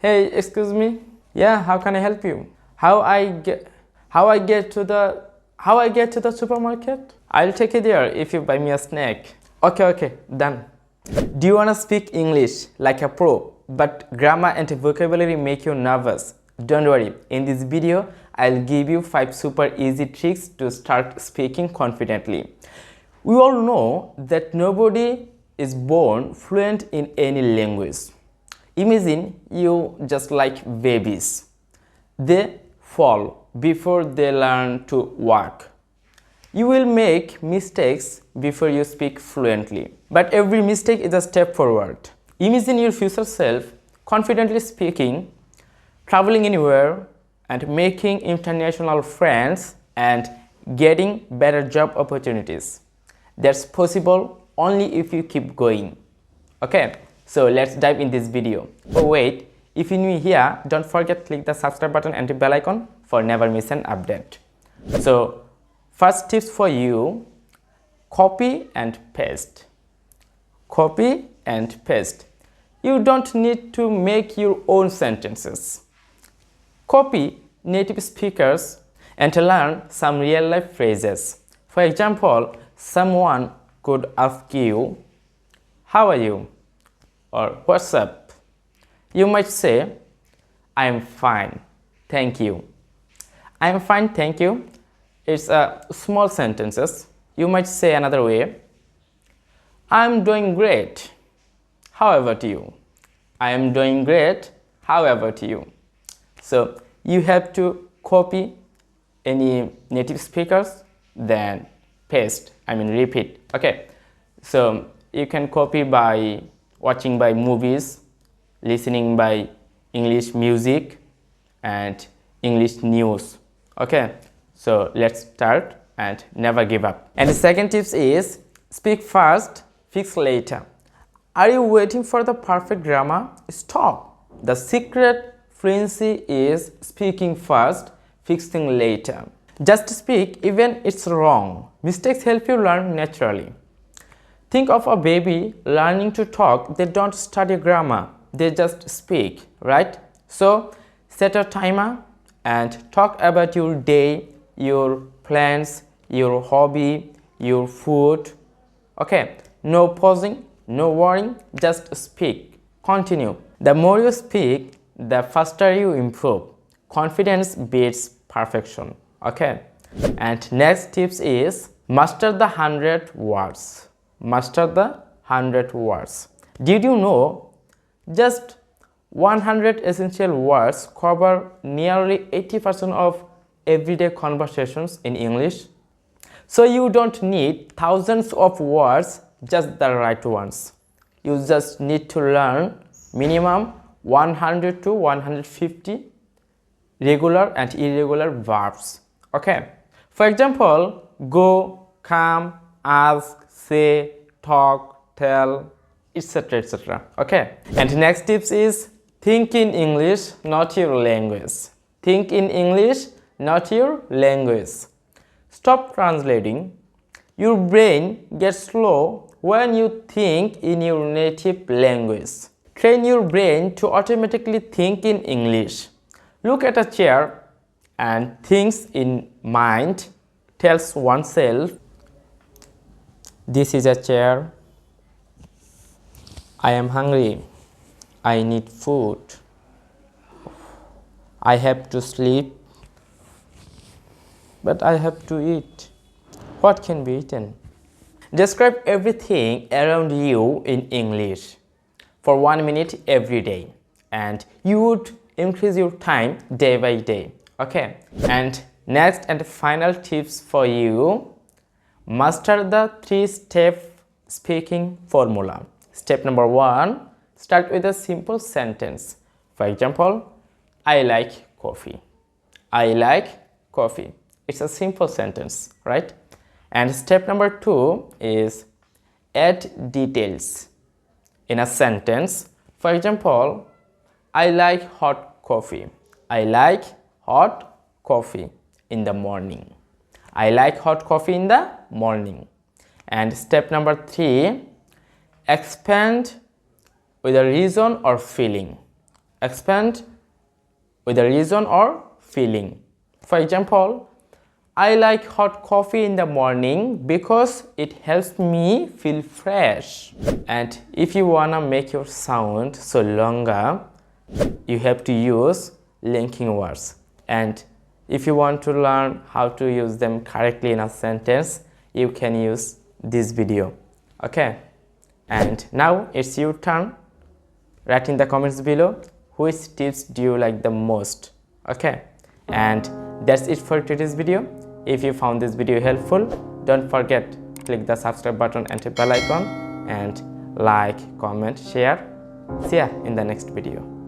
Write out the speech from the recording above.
Hey, excuse me. Yeah, how can I help you? How I get to the supermarket? I'll take you there if you buy me a snack. Okay, done. Do you wanna speak English like a pro, but grammar and vocabulary make you nervous? Don't worry, in this video, I'll give you 5 super easy tricks to start speaking confidently. We all know that nobody is born fluent in any language. Imagine you just like babies. They fall before they learn to walk. You will make mistakes before you speak fluently. But every mistake is a step forward. Imagine your future self confidently speaking, traveling anywhere, and making international friends and getting better job opportunities. That's possible only if you keep going. Okay, so let's dive in this video. Oh wait, if you're new here, don't forget to click the subscribe button and the bell icon for never miss an update. So first tips for you, copy and paste. Copy and paste. You don't need to make your own sentences. Copy native speakers and learn some real-life phrases. For example, someone could ask you, "How are you?" or "What's up?" You might say, "I'm fine, thank you." "I'm fine, thank you." It's a small sentences. You might say another way, "I'm doing great. However to you." "I am doing great. However to you." So you have to copy any native speakers, then paste, repeat. Okay, so you can copy by watching by movies, listening by English music, and English news. Okay, so let's start and never give up. And the second tips is speak fast, fix later. Are you waiting for the perfect grammar? Stop. The secret fluency is speaking fast, fixing later. Just speak even it's wrong. Mistakes help you learn naturally. Think of a baby learning to talk. They don't study grammar, they just speak, right? So set a timer and talk about your day, your plans, your hobby, your food. Okay, no pausing, no worrying, just speak. Continue. The more you speak, the faster you improve. Confidence beats perfection. Okay, and next tips is master the 100 words. Master the 100 words. Did you know just 100 essential words cover nearly 80% of everyday conversations in English? So you don't need thousands of words, just the right ones. You just need to learn minimum 100 to 150 regular and irregular verbs. Okay, for example, go, come, ask, say, talk, tell, etc, etc. Okay, and next tips is think in English, not your language. Think in English, not your language. Stop translating. Your brain gets slow when you think in your native language. Train your brain to automatically think in English. Look at a chair and thinks in mind, tells oneself, "This is a chair. I am hungry. I need food. I have to sleep. But I have to eat. What can be eaten?" Describe everything around you in English for 1 minute every day, and you would increase your time day by day. Okay, and next and final tips for you, master the 3-step speaking formula. Step number 1, start with a simple sentence. For example, "I like coffee." I like coffee. It's a simple sentence, right? And step number 2 is add details in a sentence. For example, "I like hot coffee." I like hot coffee in the morning. I like hot coffee in the morning. And step number 3, expand with a reason or feeling. expand with a reason or feeling. For example, I like hot coffee in the morning because it helps me feel fresh. And if you wanna make your sound so longer, you have to use linking words. And if you want to learn how to use them correctly in a sentence, you can use this video. Okay? And now it's your turn. Write in the comments below which tips do you like the most. Okay? And that's it for today's video. If you found this video helpful, don't forget click the subscribe button and the bell icon, and like, comment, share. See ya in the next video.